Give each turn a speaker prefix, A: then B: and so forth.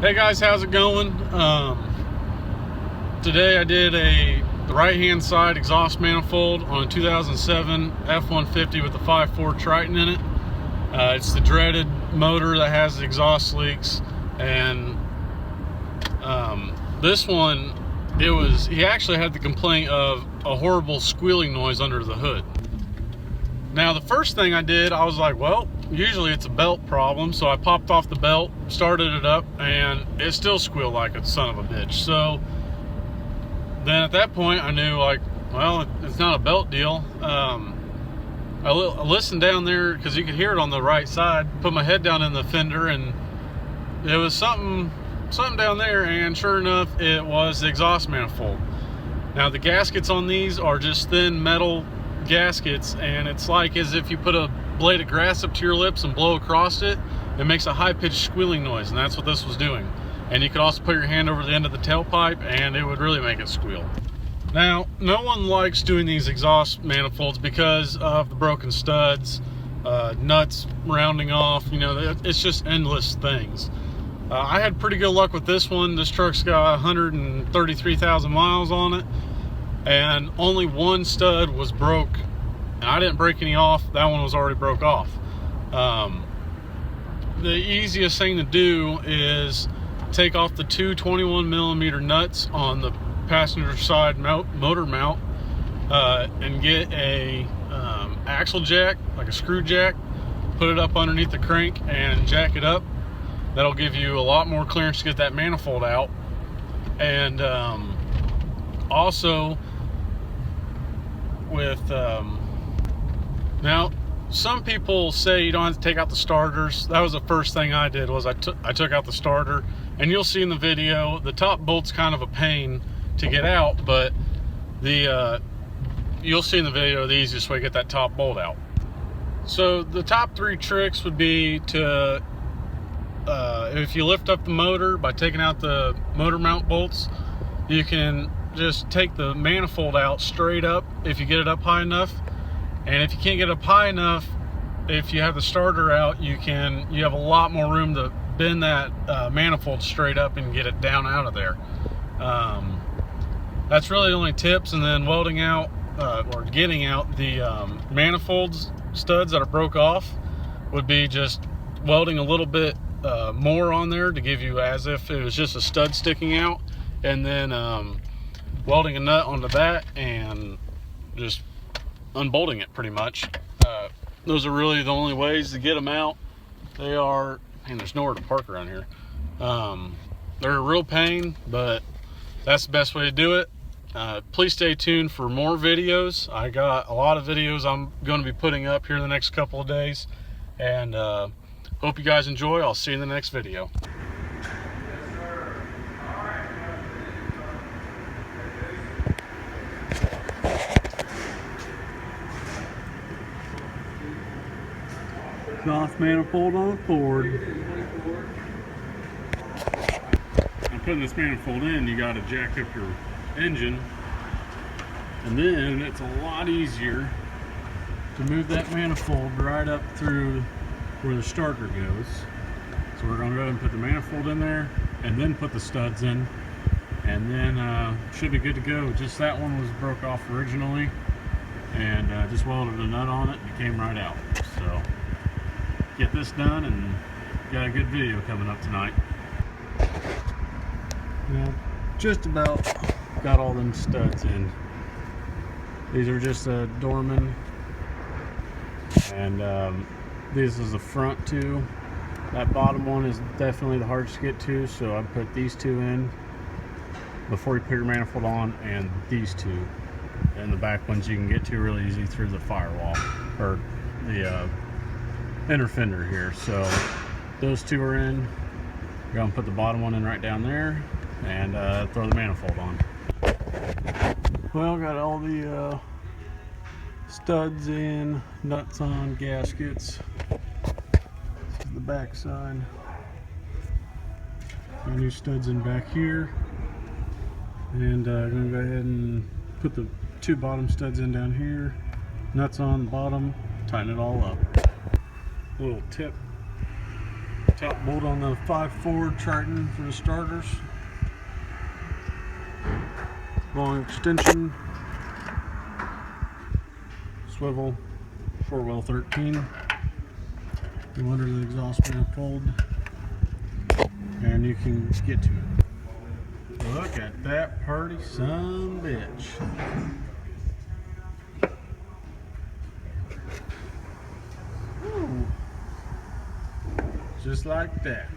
A: Hey guys, how's it going? Today I did the right hand side exhaust manifold on a 2007 F150 with the 5.4 Triton in it. It's the dreaded motor that has the exhaust leaks, and this one, he actually had the complaint of a horrible squealing noise under the hood. Now the first thing I did, I was like, well, usually it's a belt problem, so I popped off the belt, started it up, and it still squealed like a son of a bitch. So then at that point I knew, like, well, it's not a belt deal. I listened down there because you could hear it on the right side, put my head down in the fender, and it was something down there, and sure enough, it was the exhaust manifold. Now the gaskets on these are just thin metal gaskets, and it's like as if you put a blade of grass up to your lips and blow across it. It makes a high-pitched squealing noise, and that's what this was doing. And you could also put your hand over the end of the tailpipe and it would really make it squeal. Now, no one likes doing these exhaust manifolds because of the broken studs, nuts rounding off, you know, it's just endless things. I had pretty good luck with this one. This truck's got 133,000 miles on it, and only one stud was broke, and I didn't break any off. That one was already broke off. The easiest thing to do is take off the two 21 millimeter nuts on the passenger side motor mount, and get a axle jack, like a screw jack, put it up underneath the crank and jack it up. That'll give you a lot more clearance to get that manifold out. And also with now some people say you don't have to take out the starters. That was the first thing I did, was I took out the starter, and you'll see in the video the top bolt's kind of a pain to get out, but you'll see in the video the easiest way to get that top bolt out. So the top three tricks would be to if you lift up the motor by taking out the motor mount bolts, you can just take the manifold out straight up if you get it up high enough. And if you can't get it up high enough, if you have the starter out, you have a lot more room to bend that manifold straight up and get it down out of there. That's really the only tips. And then welding out or getting out the manifolds studs that are broke off would be just welding a little bit more on there to give you as if it was just a stud sticking out, and then welding a nut onto that and just unbolting it pretty much. Those are really the only ways to get them out. They are, and there's nowhere to park around here. They're a real pain, but that's the best way to do it. Please stay tuned for more videos. I got a lot of videos I'm going to be putting up here in the next couple of days, and hope you guys enjoy. I'll see you in the next video. Exhaust manifold on the Ford. I'm putting this manifold in, you got to jack up your engine, and then it's a lot easier to move that manifold right up through where the starter goes. So we're going to go ahead and put the manifold in there and then put the studs in, and then should be good to go. Just that one was broke off originally, and just welded a nut on it and it came right out. So get this done, and got a good video coming up tonight. Now, just about got all them studs in. These are just a Dorman, and this is the front two. That bottom one is definitely the hardest to get to, so I put these two in before you put your manifold on, and these two. And the back ones you can get to really easy through the firewall, or the inner fender here. So those two are in. We're going to put the bottom one in right down there, and throw the manifold on. Well, got all the studs in, nuts on, gaskets. This is the back side. Got new studs in back here, and I'm going to go ahead and put the two bottom studs in down here, nuts on the bottom, tighten it all up. Little tip: Top bolt on the 5.4 Triton for the starters. Long extension. Swivel. 4-well 13. Go under the exhaust manifold. And you can get to it. Look at that pretty son bitch. Ooh. Just like that.